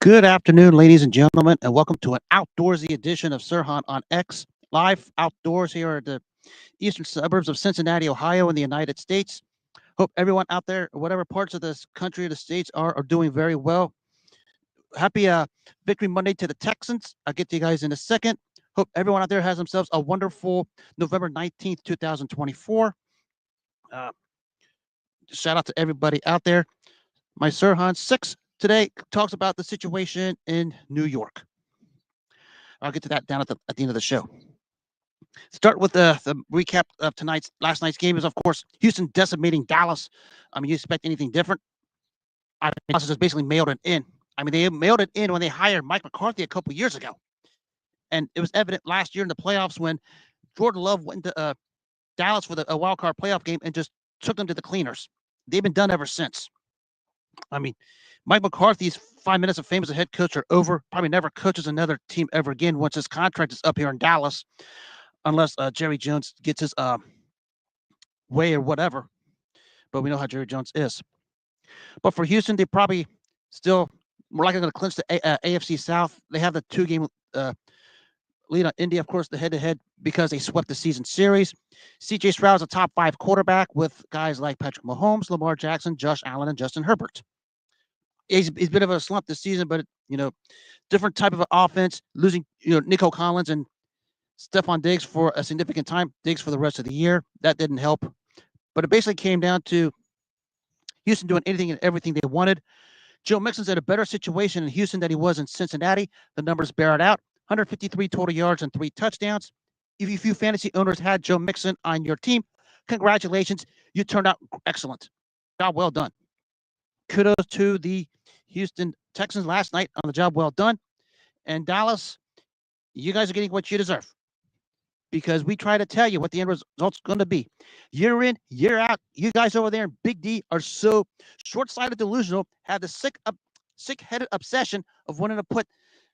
Good afternoon, ladies and gentlemen, and welcome to an outdoorsy edition of Sirhan on X, live outdoors here at the eastern suburbs of Cincinnati, Ohio, in the United States. Hope everyone out there, whatever parts of this country or the states are doing very well. Happy Victory Monday to the Texans. I'll get to you guys in a second. Hope everyone out there has themselves a wonderful November 19th, 2024. Uh, Shout out to everybody out there. My Sirhan 6 today talks about the situation in New York. I'll get to that down at the end of the show. Start with the recap of last night's game is, of course, Houston decimating Dallas. I mean, you expect anything different? I mean, Dallas just basically mailed it in. I mean, they mailed it in when they hired Mike McCarthy a couple years ago. And it was evident last year in the playoffs when Jordan Love went to Dallas for a wild card playoff game and just took them to the cleaners. They've been done ever since. I mean, Mike McCarthy's 5 minutes of fame as a head coach are over. Probably never coaches another team ever again once his contract is up here in Dallas, unless Jerry Jones gets his way or whatever. But we know how Jerry Jones is. But for Houston, they probably still more likely going to clinch the AFC South. They have the two-game lead on Indy, of course, the head-to-head because they swept the season series. C.J. Stroud's a top 5 quarterback with guys like Patrick Mahomes, Lamar Jackson, Josh Allen, and Justin Herbert. He's a bit of a slump this season, but different type of offense. Losing Nico Collins and Stephon Diggs for a significant time, Diggs for the rest of the year. That didn't help. But it basically came down to Houston doing anything and everything they wanted. Joe Mixon's in a better situation in Houston than he was in Cincinnati. The numbers bear it out. 153 total yards and 3 touchdowns. If you fantasy owners had Joe Mixon on your team, congratulations. You turned out excellent. Job well done. Kudos to the Houston Texans last night on the job well done. And Dallas, you guys are getting what you deserve. Because we try to tell you what the end result's going to be. Year in, year out, you guys over there in Big D are so short-sighted, delusional, have the sick-headed obsession of wanting to put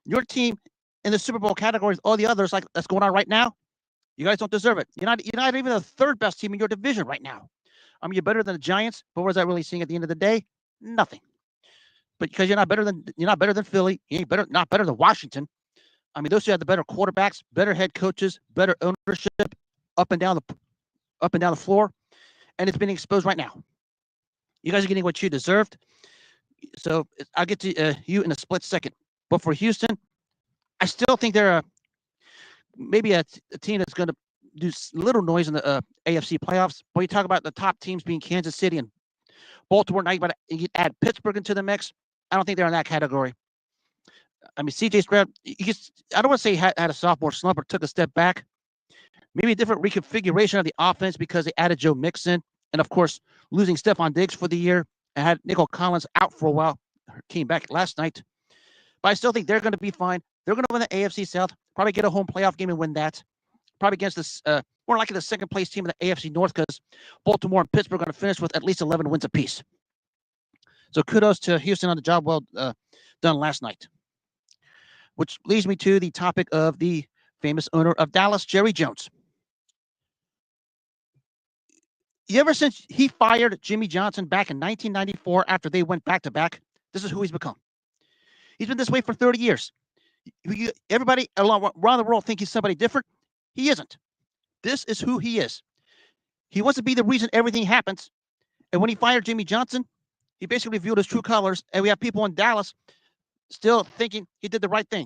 your team in the Super Bowl category with all the others like that's going on right now. You guys don't deserve it. You're not even the third best team in your division right now. I mean, you're better than the Giants, but what is that really seeing at the end of the day? Nothing. But because you're not better than Philly, you ain't not better than Washington. I mean, those two have the better quarterbacks, better head coaches, better ownership up and down the floor, and it's been exposed right now. You guys are getting what you deserved. So I'll get to you in a split second. But for Houston, I still think they're maybe a team that's going to do little noise in the AFC playoffs. But you talk about the top teams being Kansas City and Baltimore. Now you add Pittsburgh into the mix. I don't think they're in that category. I mean, C.J. Stroud, I don't want to say he had a sophomore slump or took a step back. Maybe a different reconfiguration of the offense because they added Joe Mixon. And, of course, losing Stephon Diggs for the year and had Nico Collins out for a while. Came back last night. But I still think they're going to be fine. They're going to win the AFC South, probably get a home playoff game and win that. Probably against this, more likely the second-place team in the AFC North because Baltimore and Pittsburgh are going to finish with at least 11 wins apiece. So kudos to Houston on the job well done last night. Which leads me to the topic of the famous owner of Dallas, Jerry Jones. Ever since he fired Jimmy Johnson back in 1994 after they went back-to-back, this is who he's become. He's been this way for 30 years. Everybody around the world think he's somebody different. He isn't. This is who he is. He wants to be the reason everything happens. And when he fired Jimmy Johnson, he basically revealed his true colors. And we have people in Dallas still thinking he did the right thing.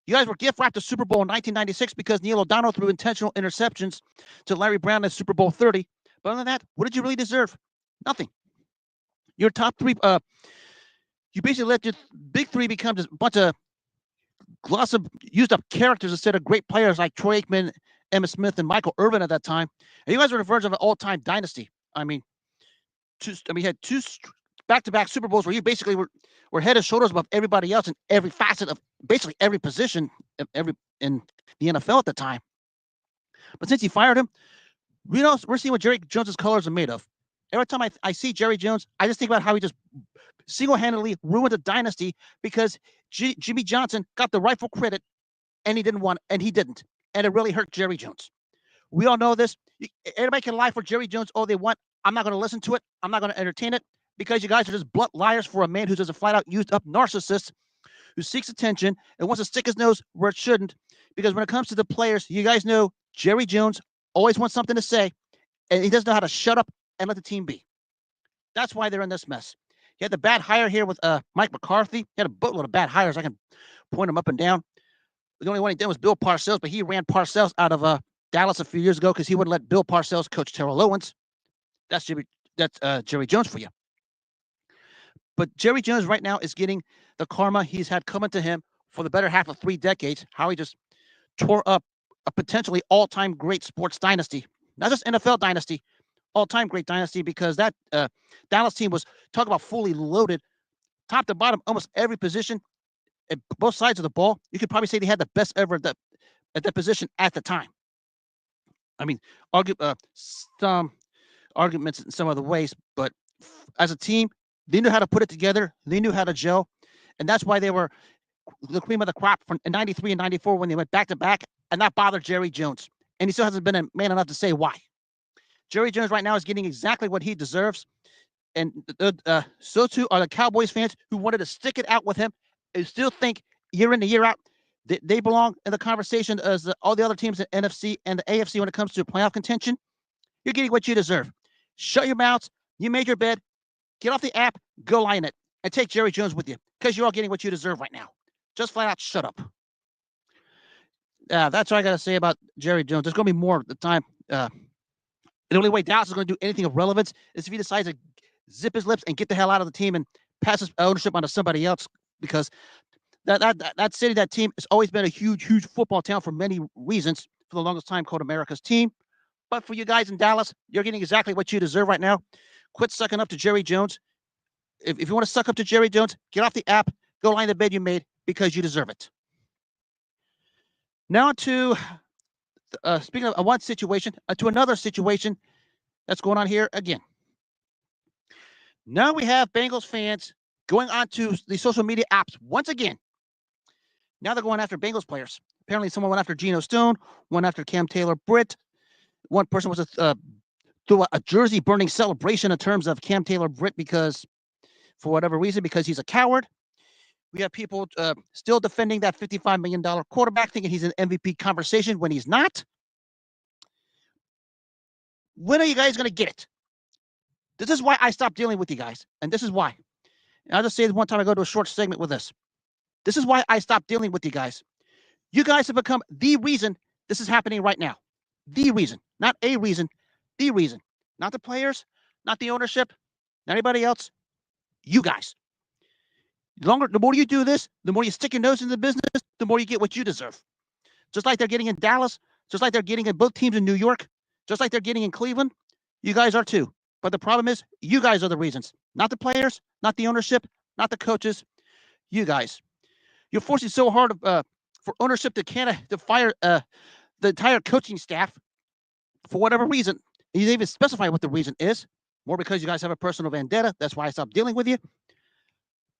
You guys were gift-wrapped the Super Bowl in 1996 because Neil O'Donnell threw intentional interceptions to Larry Brown in Super Bowl 30. But other than that, what did you really deserve? Nothing. Your top three, you basically let your big three become just a bunch of glossy, used-up characters instead of great players like Troy Aikman, Emmitt Smith, and Michael Irvin at that time. And you guys were on the verge of an all-time dynasty. I mean, you had 2 back-to-back Super Bowls where you basically were head and shoulders above everybody else in every facet of basically every position in the NFL at the time. But since he fired him, we're seeing what Jerry Jones's colors are made of. Every time I see Jerry Jones, I just think about how he just single-handedly ruined a dynasty because Jimmy Johnson got the rightful credit and he didn't, and it really hurt Jerry Jones. We all know this. Everybody can lie for Jerry Jones all they want. I'm not going to listen to it. I'm not going to entertain it. because you guys are just blunt liars for a man who's just a flat out used up narcissist who seeks attention and wants to stick his nose where it shouldn't. Because when it comes to the players, you guys know Jerry Jones always wants something to say, and he doesn't know how to shut up and let the team be. That's why they're in this mess. He had the bad hire here with Mike McCarthy. He had a boatload of bad hires. I can point them up and down. The only one he did was Bill Parcells, but he ran Parcells out of Dallas a few years ago because he wouldn't let Bill Parcells coach Terrell Owens. That's Jerry Jones for you. But Jerry Jones right now is getting the karma he's had coming to him for the better half of 3 decades. How he just tore up a potentially all-time great sports dynasty, not just NFL dynasty, all-time great dynasty, because that Dallas team was, talk about fully loaded, top to bottom, almost every position at both sides of the ball. You could probably say they had the best ever at that position at the time. I mean, some arguments in some other ways, but as a team, they knew how to put it together. They knew how to gel, and that's why they were the cream of the crop from in '93 and '94 when they went back to back, and that bothered Jerry Jones. And he still hasn't been a man enough to say why. Jerry Jones right now is getting exactly what he deserves, and so too are the Cowboys fans who wanted to stick it out with him and still think year in and year out they belong in the conversation as all the other teams in NFC and the AFC when it comes to playoff contention. You're getting what you deserve. Shut your mouths. You made your bed. Get off the app, go lie in it, and take Jerry Jones with you because you're all getting what you deserve right now. Just flat out shut up. That's what I got to say about Jerry Jones. There's going to be more at the time. The only way Dallas is going to do anything of relevance is if he decides to zip his lips and get the hell out of the team and pass his ownership onto somebody else, because that city, that team has always been a huge, huge football town for many reasons, for the longest time called America's team. But for you guys in Dallas, you're getting exactly what you deserve right now. Quit sucking up to Jerry Jones. If you want to suck up to Jerry Jones, get off the app, go lie in the bed you made because you deserve it. Now to speaking of one situation, to another situation that's going on here again. Now we have Bengals fans going on to the social media apps once again. Now they're going after Bengals players. Apparently someone went after Geno Stone, one after Cam Taylor-Britt. One person was through a jersey burning celebration in terms of Cam Taylor-Britt because, for whatever reason, because he's a coward. We have people still defending that $55 million quarterback, thinking he's an MVP conversation when he's not. When are you guys going to get it? This is why I stopped dealing with you guys, and this is why. And I'll just say this one time I go to a short segment with this. This is why I stopped dealing with you guys. You guys have become the reason this is happening right now. The reason, not a reason, the reason. Not the players, not the ownership, not anybody else. You guys. The more you do this, the more you stick your nose in the business, the more you get what you deserve. Just like they're getting in Dallas, just like they're getting in both teams in New York, just like they're getting in Cleveland, you guys are too. But the problem is, you guys are the reasons. Not the players, not the ownership, not the coaches. You guys. You're forcing so hard for ownership to fire the entire coaching staff for whatever reason. You didn't even specify what the reason is. More because you guys have a personal vendetta. That's why I stopped dealing with you.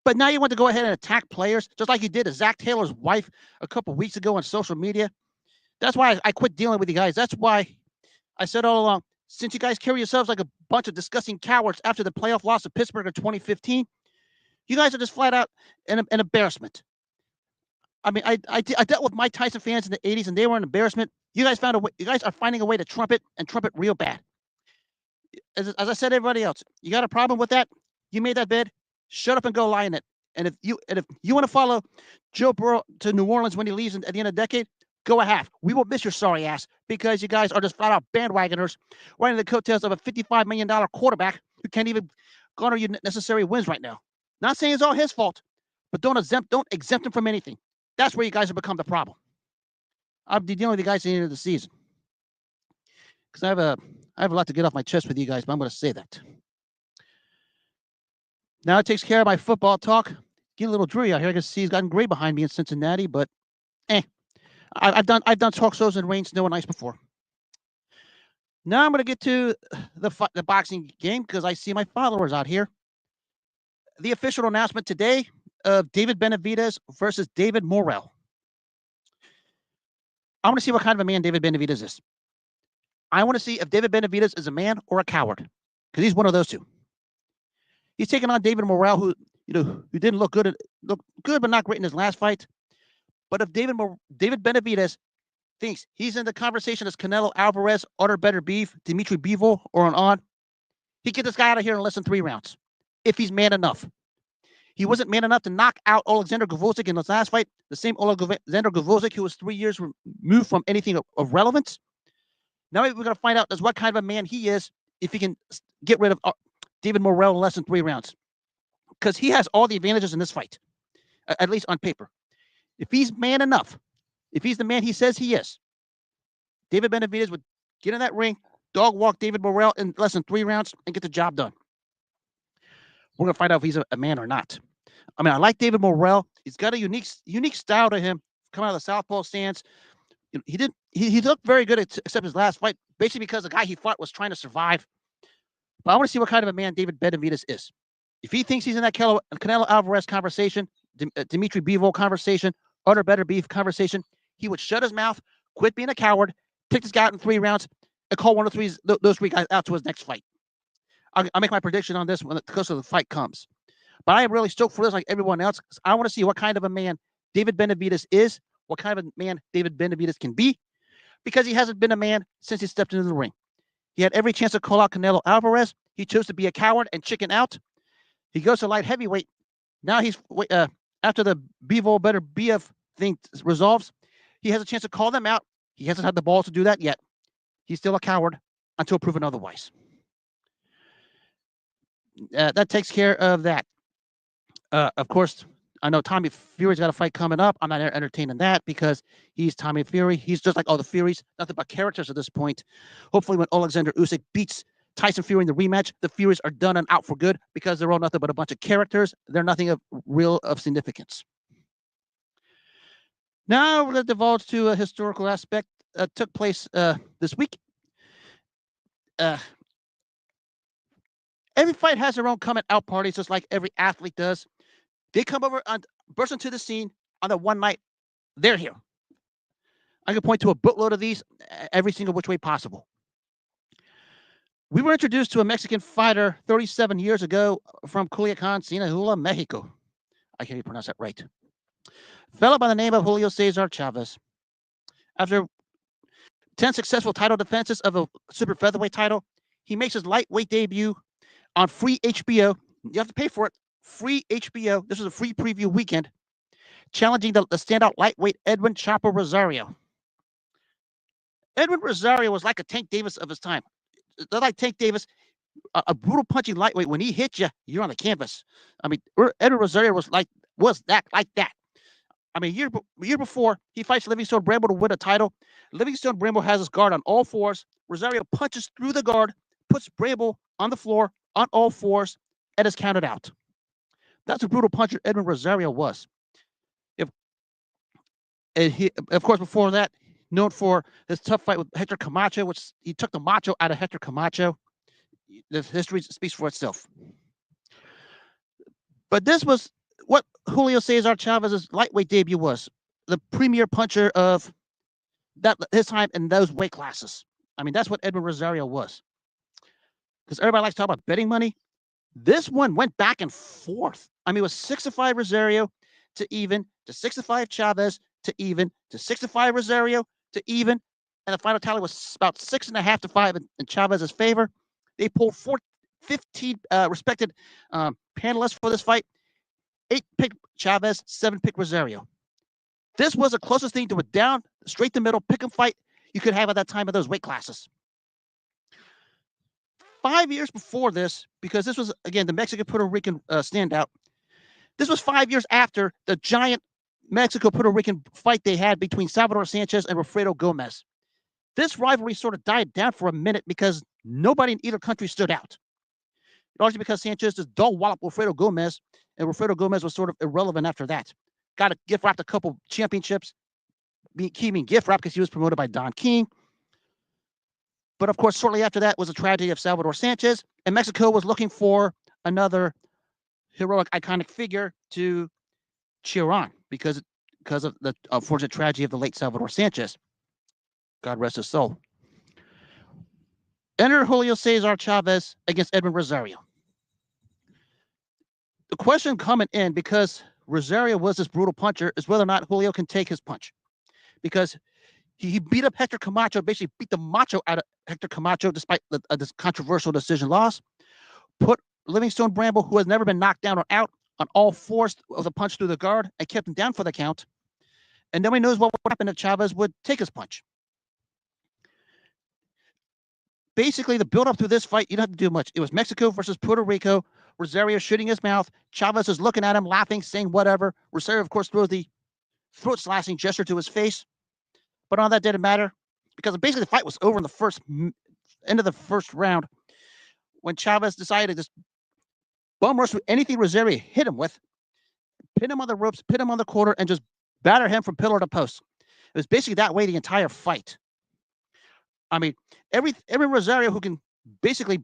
But now you want to go ahead and attack players, just like you did to Zach Taylor's wife a couple weeks ago on social media. That's why I quit dealing with you guys. That's why I said all along, since you guys carry yourselves like a bunch of disgusting cowards after the playoff loss to Pittsburgh in 2015, you guys are just flat out an embarrassment. I mean, I dealt with Mike Tyson fans in the 80s, and they were an embarrassment. You guys found a way. You guys are finding a way to trumpet real bad. As I said, everybody else, you got a problem with that? You made that bed. Shut up and go lie in it. And if you want to follow Joe Burrow to New Orleans when he leaves at the end of the decade, go ahead. We will miss your sorry ass because you guys are just flat out bandwagoners riding the coattails of a $55 million quarterback who can't even garner you necessary wins right now. Not saying it's all his fault, but don't exempt him from anything. That's where you guys have become the problem. I'll be dealing with you guys at the end of the season because I have a lot to get off my chest with you guys, but I'm going to say that. Now it takes care of my football talk. Getting a little dreary out here. I can see he's gotten gray behind me in Cincinnati, but I've done talk shows in rain, snow, and ice before. Now I'm going to get to the boxing game because I see my followers out here. The official announcement today of David Benavidez versus David Morrell. I want to see what kind of a man David Benavidez is. I want to see if David Benavidez is a man or a coward, because he's one of those two. He's taking on David Morrell, who didn't look good but not great in his last fight. But if David Benavidez thinks he's in the conversation as Canelo Alvarez, Utter Better Beef, Dimitri Bivol, or on, he get this guy out of here in less than 3 rounds, if he's man enough. He wasn't man enough to knock out Alexander Gvozdyk in his last fight, the same Alexander Gvozdyk who was 3 years removed from anything of relevance. Now we're going to find out is what kind of a man he is if he can get rid of David Morrell in less than 3 rounds. Because he has all the advantages in this fight, at least on paper. If he's man enough, if he's the man he says he is, David Benavidez would get in that ring, dog walk David Morrell in less than 3 rounds, and get the job done. We're going to find out if he's a man or not. I mean, I like David Morrell. He's got a unique style to him, coming out of the southpaw stance. He looked very good except his last fight, basically because the guy he fought was trying to survive. But I want to see what kind of a man David Benavidez is. If he thinks he's in that Canelo Alvarez conversation, Dimitri Bivol conversation, Utter Better Beef conversation, he would shut his mouth, quit being a coward, take this guy out in 3 rounds, and call one of those 3 guys out to his next fight. I'll make my prediction on this when the close of the fight comes. But I am really stoked for this, like everyone else. I want to see what kind of a man David Benavidez is, what kind of a man David Benavidez can be, because he hasn't been a man since he stepped into the ring. He had every chance to call out Canelo Alvarez. He chose to be a coward and chicken out. He goes to light heavyweight. Now he's after the Bivol Better BF thing resolves, he has a chance to call them out. He hasn't had the balls to do that yet. He's still a coward until proven otherwise. That takes care of that. Of course, I know Tommy Fury's got a fight coming up. I'm not entertaining that because he's Tommy Fury. He's just like all the Furies, nothing but characters at this point. Hopefully, when Alexander Usyk beats Tyson Fury in the rematch, the Furies are done and out for good because they're all nothing but a bunch of characters. They're nothing of significance. Now we're going to divulge to a historical aspect that took place this week. Every fight has their own coming out parties, just like every athlete does. They come over and burst into the scene on the one night they're here. I can point to a boatload of these every single which way possible. We were introduced to a Mexican fighter 37 years ago from Culiacan, Sinaloa, Mexico. I can't even pronounce that right. Fellow by the name of Julio Cesar Chavez. After 10 successful title defenses of a super featherweight title, he makes his lightweight debut on free HBO. You have to pay for it. Free HBO. This was a free preview weekend, challenging the standout lightweight Edwin Chapo Rosario. Edwin Rosario was like a Tank Davis of his time. They're like Tank Davis, a brutal punching lightweight. When he hits you, you're on the canvas. I mean, Edwin Rosario was like that. I mean, year before, he fights Livingstone Bramble to win a title. Livingstone Bramble has his guard on all fours. Rosario punches through the guard, puts Bramble on the floor on all fours, and is counted out. That's a brutal puncher Edwin Rosario was. Of course, before that, known for his tough fight with Hector Camacho, which he took the macho out of Hector Camacho. The history speaks for itself. But this was what Julio Cesar Chavez's lightweight debut was. The premier puncher of his time in those weight classes. I mean, that's what Edwin Rosario was. Because everybody likes to talk about betting money. This one went back and forth. I mean, it was 6-5 Rosario to even, to 6-5 Chavez to even, to 6-5 Rosario to even, and the final tally was about 6.5-5 in Chavez's favor. They pulled 15 respected panelists for this fight. 8 picked Chavez, 7 picked Rosario. This was the closest thing to a down, straight to middle pick 'em fight you could have at that time of those weight classes. 5 years before this, because this was, again, the Mexican-Puerto Rican standout, this was 5 years after the giant Mexico-Puerto Rican fight they had between Salvador Sanchez and Wilfredo Gomez. This rivalry sort of died down for a minute because nobody in either country stood out. Largely because Sanchez just dog-walloped Wilfredo Gomez, and Wilfredo Gomez was sort of irrelevant after that. Got a gift-wrapped a couple championships, being gift-wrapped because he was promoted by Don King. But, of course, shortly after that was a tragedy of Salvador Sanchez, and Mexico was looking for another heroic, iconic figure to cheer on because of the unfortunate tragedy of the late Salvador Sanchez. God rest his soul. Enter Julio Cesar Chavez against Edwin Rosario. the question coming in, because Rosario was this brutal puncher, is whether or not Julio can take his punch. Because he beat up Hector Camacho, basically beat the macho out of Hector Camacho despite this controversial decision loss. Put Livingstone Bramble, who has never been knocked down or out, on all fours of the punch through the guard and kept him down for the count. And nobody knows what would happen if Chavez would take his punch. Basically, the build-up through this fight, you don't have to do much. It was Mexico versus Puerto Rico. Rosario shooting his mouth. Chavez is looking at him, laughing, saying whatever. Rosario, of course, throws the throat-slashing gesture to his face. But all that didn't matter because basically the fight was over in the end of the first round when Chavez decided to just bum rush with anything Rosario hit him with, pin him on the ropes, pin him on the corner, and just batter him from pillar to post. It was basically that way the entire fight. I mean, every Rosario who can basically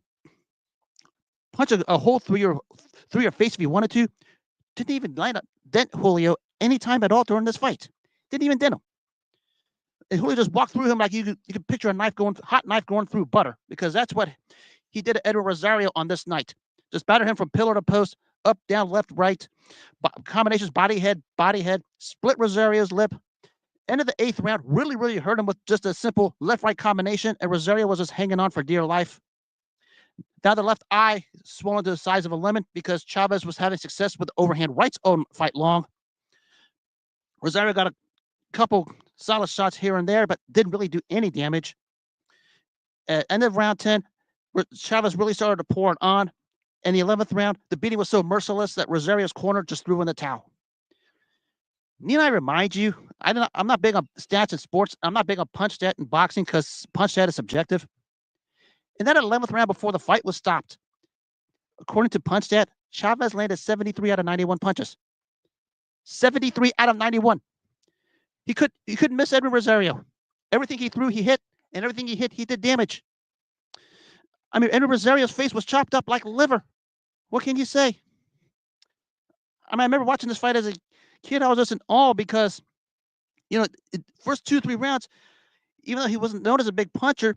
punch a hole through your face if you wanted to, didn't even dent Julio any time at all during this fight. Didn't even dent him. And Julio just walked through him like you could picture a hot knife going through butter, because that's what he did to Edwin Rosario on this night. Just batter him from pillar to post, up, down, left, right, combinations, body, head, split Rosario's lip. End of the 8th round, really, really hurt him with just a simple left-right combination, and Rosario was just hanging on for dear life. Now the left eye swollen to the size of a lemon because Chavez was having success with overhand rights all fight long. Rosario got a couple solid shots here and there, but didn't really do any damage. End of round 10, Chavez really started to pour it on. In the 11th round, the beating was so merciless that Rosario's corner just threw in the towel. Need I remind you, I'm not big on stats in sports. I'm not big on punch stat in boxing because punch stat is subjective. In that 11th round before the fight was stopped, according to punch stat, Chavez landed 73 out of 91 punches. 73 out of 91. He couldn't miss Edwin Rosario. Everything he threw, he hit, and everything he hit, he did damage. I mean, Edwin Rosario's face was chopped up like liver. What can you say? I mean, I remember watching this fight as a kid. I was just in awe because, first 2-3 rounds, even though he wasn't known as a big puncher,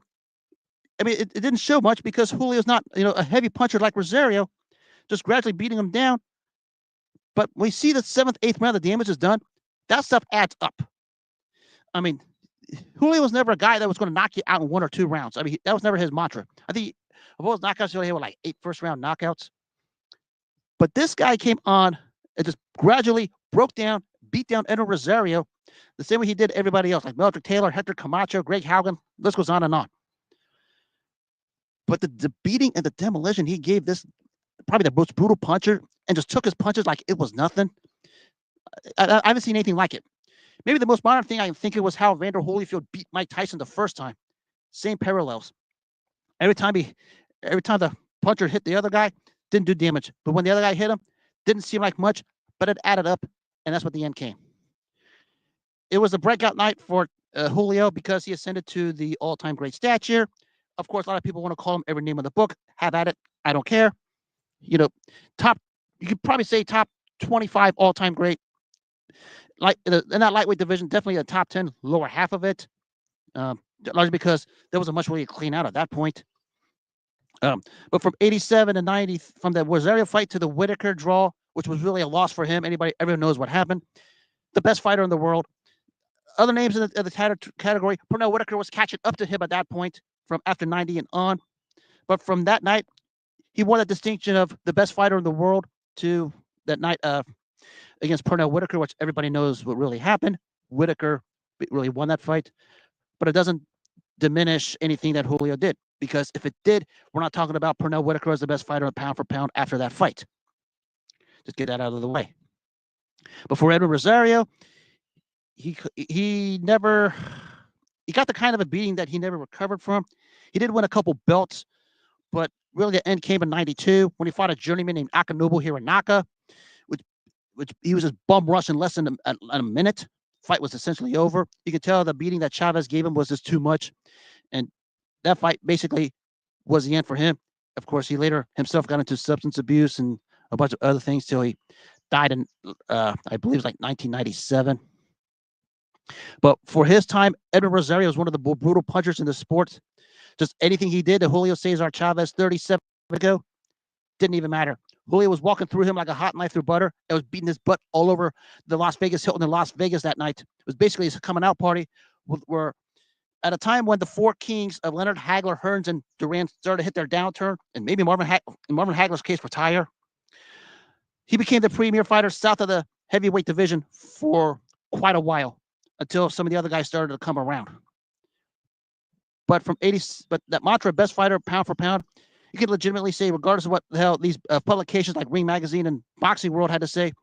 I mean, it didn't show much because Julio's not, a heavy puncher like Rosario, just gradually beating him down. But when we see the 7th, 8th round, the damage is done, that stuff adds up. I mean, Julio was never a guy that was going to knock you out in 1 or 2 rounds. I mean, that was never his mantra. I think of all his knockouts, he only had like 8 first-round knockouts. But this guy came on and just gradually broke down, beat down Edwin Rosario the same way he did everybody else, like Meldrick Taylor, Hector Camacho, Greg Haugen. List goes on and on. But the beating and the demolition he gave this, probably the most brutal puncher, and just took his punches like it was nothing. I haven't seen anything like it. Maybe the most modern thing I can think of was how Evander Holyfield beat Mike Tyson the first time. Same parallels. Every time the puncher hit the other guy, didn't do damage. But when the other guy hit him, didn't seem like much, but it added up, and that's what the end came. It was a breakout night for Julio because he ascended to the all-time great stature. Of course, a lot of people want to call him every name of the book. Have at it. I don't care. You could probably say top 25 all-time great. Like in that lightweight division, definitely a top 10, lower half of it. Largely because there wasn't much really to clean out at that point. But from 87 to 90, from the Rosario fight to the Whitaker draw, which was really a loss for him. Everyone knows what happened. The best fighter in the world. Other names in the category, Pernell Whitaker was catching up to him at that point from after 90 and on. But from that night, he won the distinction of the best fighter in the world to that night against Pernell Whitaker, which everybody knows what really happened. Whitaker really won that fight. But it doesn't diminish anything that Julio did. Because if it did, we're not talking about Pernell Whitaker as the best fighter pound for pound after that fight. Just get that out of the way. But for Edwin Rosario, he got the kind of a beating that he never recovered from. He did win a couple belts, but really the end came in 92 when he fought a journeyman named Akinobu Hiranaka, which he was just bum rushed in less than a minute. Fight was essentially over. You could tell the beating that Chavez gave him was just too much. And that fight basically was the end for him. Of course, he later himself got into substance abuse and a bunch of other things till he died in, I believe it was like 1997. But for his time, Edwin Rosario was one of the more brutal punchers in the sport. Just anything he did to Julio Cesar Chavez 37 ago, Didn't even matter. Julio was walking through him like a hot knife through butter. It was beating his butt all over the Las Vegas Hilton in Las Vegas that night. It was basically his coming out party. Where at a time when the four kings of Leonard, Hagler, Hearns, and Durant started to hit their downturn, and maybe Marvin Hagler's case retire, he became the premier fighter south of the heavyweight division for quite a while until some of the other guys started to come around. But that mantra, best fighter pound for pound, you can legitimately say, regardless of what the hell these publications like Ring Magazine and Boxing World had to say,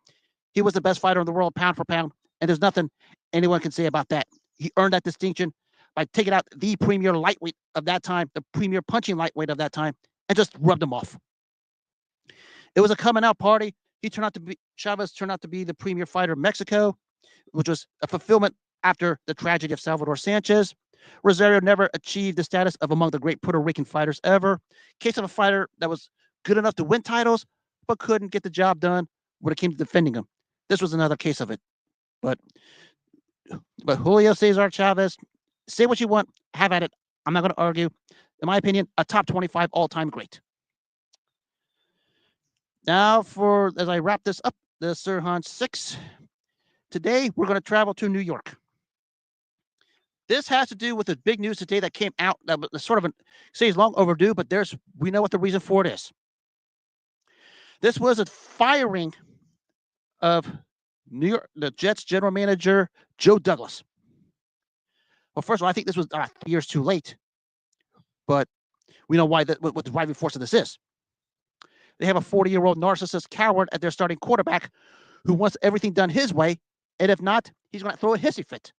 he was the best fighter in the world pound for pound, and there's nothing anyone can say about that. He earned that distinction by taking out the premier lightweight of that time, the premier punching lightweight of that time, and just rubbed him off. It was a coming out party. Chavez turned out to be the premier fighter of Mexico, which was a fulfillment after the tragedy of Salvador Sanchez. Rosario never achieved the status of among the great Puerto Rican fighters ever. Case of a fighter that was good enough to win titles, but couldn't get the job done when it came to defending them. This was another case of it. But Julio Cesar Chavez, say what you want, have at it. I'm not going to argue. In my opinion, a top 25 all-time great. Now, as I wrap this up, the Sirhan 6. Today, we're going to travel to New York. This has to do with the big news today that came out that was sort of it's long overdue, but we know what the reason for it is. This was a firing of the Jets general manager Joe Douglas. Well, first of all, I think this was 3 years too late, but we know why what the driving force of this is. They have a 40-year-old narcissist coward at their starting quarterback who wants everything done his way, and if not, he's going to throw a hissy fit.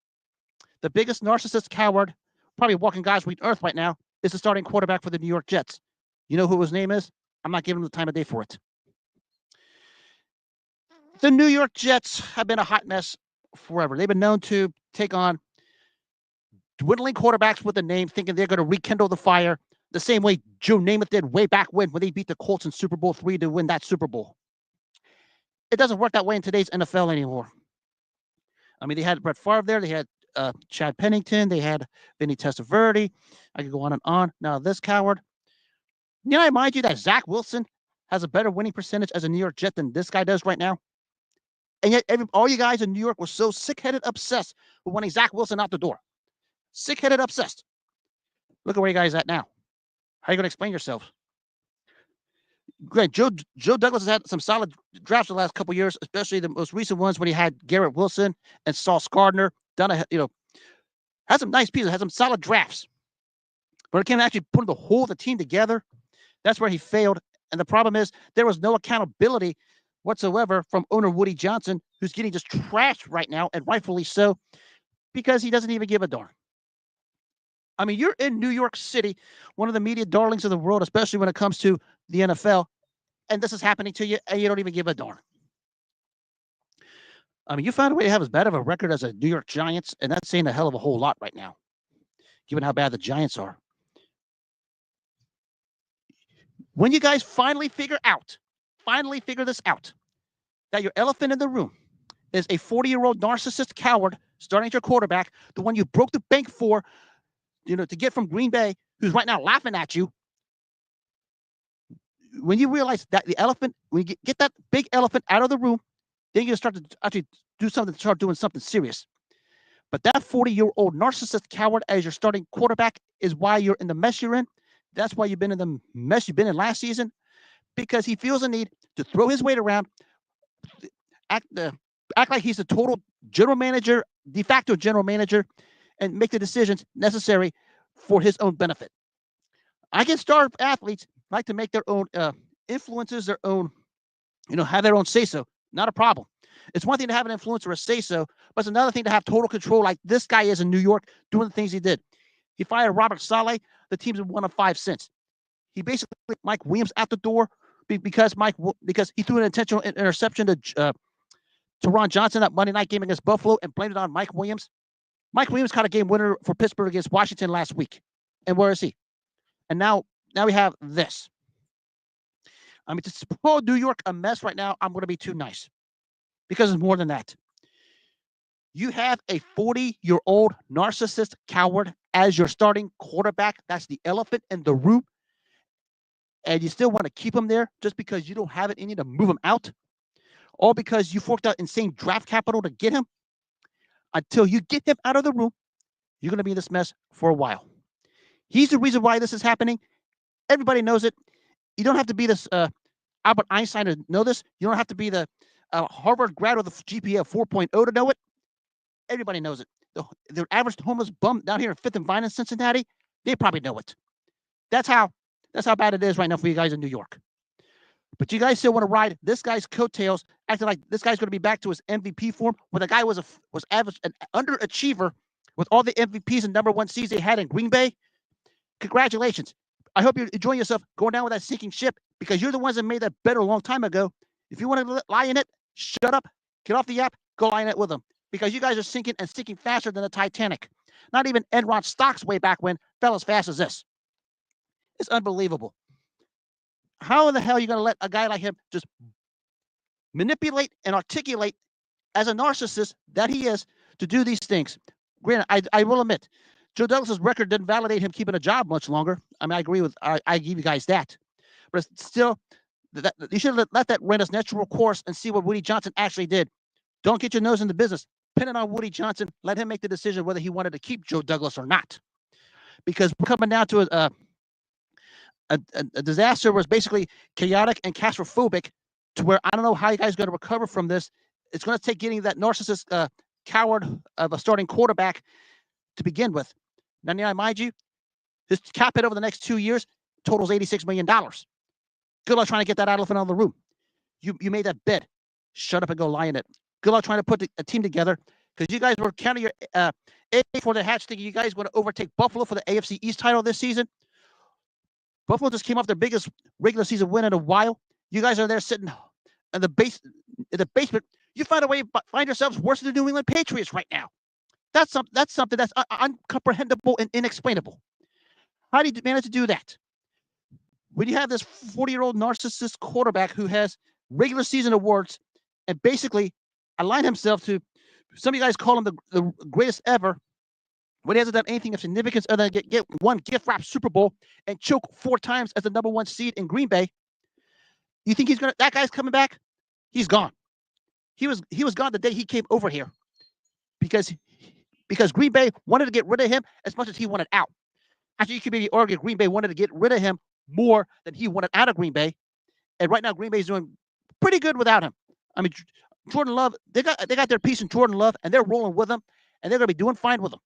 The biggest narcissist coward, probably walking God's green earth right now, is the starting quarterback for the New York Jets. You know who his name is? I'm not giving him the time of day for it. The New York Jets have been a hot mess forever. They've been known to take on dwindling quarterbacks with a name, thinking they're going to rekindle the fire the same way Joe Namath did way back when they beat the Colts in Super Bowl III to win that Super Bowl. It doesn't work that way in today's NFL anymore. I mean, they had Brett Favre there. They had Chad Pennington. They had Vinny Testaverde. I could go on and on. Now, this coward. You know, I remind you that Zach Wilson has a better winning percentage as a New York Jet than this guy does right now. And yet, all you guys in New York were so sick-headed obsessed with wanting Zach Wilson out the door. Sick-headed obsessed. Look at where you guys at now. How are you going to explain yourself? Great. Joe Douglas has had some solid drafts the last couple of years, especially the most recent ones when he had Garrett Wilson and Sauce Gardner. Had some nice pieces, had some solid drafts. But it came to actually putting the whole of the team together. That's where he failed. And the problem is there was no accountability whatsoever from owner Woody Johnson, who's getting just trashed right now, and rightfully so, because he doesn't even give a darn. I mean, you're in New York City, one of the media darlings of the world, especially when it comes to the NFL, and this is happening to you, and you don't even give a darn. I mean, you found a way to have as bad of a record as a New York Giants, and that's saying a hell of a whole lot right now, given how bad the Giants are. When you guys finally figure this out, that your elephant in the room is a 40-year-old narcissist coward starting at your quarterback, the one you broke the bank for, to get from Green Bay, who's right now laughing at you. When you realize that the elephant, when you get that big elephant out of the room, then you start to actually start doing something serious. But that 40-year-old narcissist coward as your starting quarterback is why you're in the mess you're in. That's why you've been in the mess you've been in last season, because he feels a need to throw his weight around, act like he's the total general manager, de facto general manager, and make the decisions necessary for his own benefit. I get star athletes like to make their own influences, their own, have their own say-so. Not a problem. It's one thing to have an influence or a say-so, but it's another thing to have total control like this guy is in New York doing the things he did. He fired Robert Saleh. The team's won of 5 since. He basically Mike Williams out the door because he threw an intentional interception to Ron Johnson that Monday night game against Buffalo and blamed it on Mike Williams. Mike Williams caught a game winner for Pittsburgh against Washington last week. And where is he? And now we have this. I mean, to call New York a mess right now, I'm going to be too nice. Because it's more than that. You have a 40-year-old narcissist coward as your starting quarterback. That's the elephant in the room. and you still want to keep him there just because you don't have it in you to move him out, all because you forked out insane draft capital to get him. Until you get him out of the room, you're going to be in this mess for a while. He's the reason why this is happening. Everybody knows it. You don't have to be this Albert Einstein to know this. You don't have to be the Harvard grad with a GPA of 4.0 to know it. Everybody knows it. The average homeless bum down here at 5th and Vine in Cincinnati, they probably know it. That's how bad it is right now for you guys in New York. But you guys still want to ride this guy's coattails, acting like this guy's going to be back to his MVP form when the guy was average, an underachiever with all the MVPs and number one seeds they had in Green Bay. Congratulations. I hope you're enjoying yourself going down with that sinking ship because you're the ones that made that bet a long time ago. If you want to lie in it, shut up, get off the app, go lie in it with them because you guys are sinking and sinking faster than the Titanic. Not even Enron stocks way back when fell as fast as this. It's unbelievable. How in the hell are you going to let a guy like him just manipulate and articulate as a narcissist that he is to do these things? Granted, I will admit, Joe Douglas's record didn't validate him keeping a job much longer. I mean, I give you guys that. But still, you should let that run its natural course and see what Woody Johnson actually did. Don't get your nose in the business. Pin it on Woody Johnson. Let him make the decision whether he wanted to keep Joe Douglas or not. Because we're coming down to a disaster was basically chaotic and claustrophobic to where I don't know how you guys are going to recover from this. It's going to take getting that narcissist coward of a starting quarterback to begin with. Now, mind you, his cap hit over the next 2 years totals $86 million. Good luck trying to get that elephant out of the room. You made that bet. Shut up and go lie in it. Good luck trying to put a team together because you guys were counting your egg for the hatch thinking you guys want to overtake Buffalo for the AFC East title this season. Buffalo just came off their biggest regular season win in a while. You guys are there sitting in the basement. You find yourselves worse than the New England Patriots right now. That's something that's incomprehensible and inexplainable. How do you manage to do that? When you have this 40-year-old narcissist quarterback who has regular season awards and basically aligned himself to, some of you guys call him the greatest ever, when he hasn't done anything of significance other than get one gift-wrapped Super Bowl and choke 4 times as the number 1 seed in Green Bay. You think that guy's coming back? He's gone. He was gone the day he came over here because Green Bay wanted to get rid of him as much as he wanted out. Actually, you could maybe argue Green Bay wanted to get rid of him more than he wanted out of Green Bay. And right now, Green Bay is doing pretty good without him. I mean, Jordan Love, they got their piece in Jordan Love, and they're rolling with him, and they're going to be doing fine with him.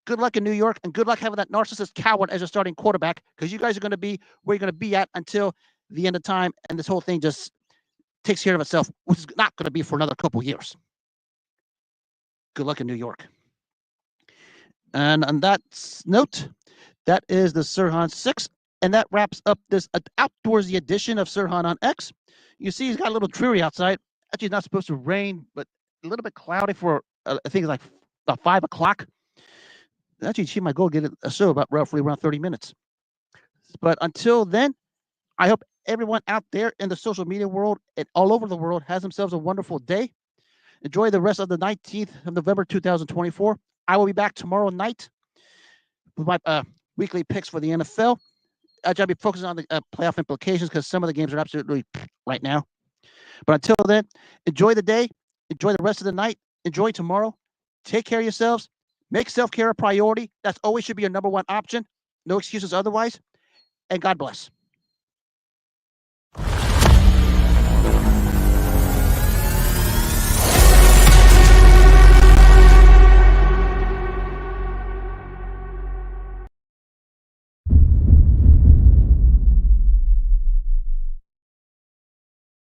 Good luck in New York, and good luck having that narcissist coward as a starting quarterback because you guys are going to be where you're going to be at until the end of time, and this whole thing just takes care of itself, which is not going to be for another couple years. Good luck in New York. And on that note, that is the Sirhan 6, and that wraps up this outdoorsy edition of Sirhan on X. You see, he's got a little dreary outside. Actually, it's not supposed to rain, but a little bit cloudy for, I think it's like about 5 o'clock. Actually, she might go get a show about roughly around 30 minutes. But until then, I hope everyone out there in the social media world and all over the world has themselves a wonderful day. Enjoy the rest of the 19th of November, 2024. I will be back tomorrow night with my weekly picks for the NFL. I'll be focusing on the playoff implications because some of the games are absolutely right now. But until then, enjoy the day. Enjoy the rest of the night. Enjoy tomorrow. Take care of yourselves. Make self-care a priority. That's always should be your number 1 option. No excuses otherwise. And God bless.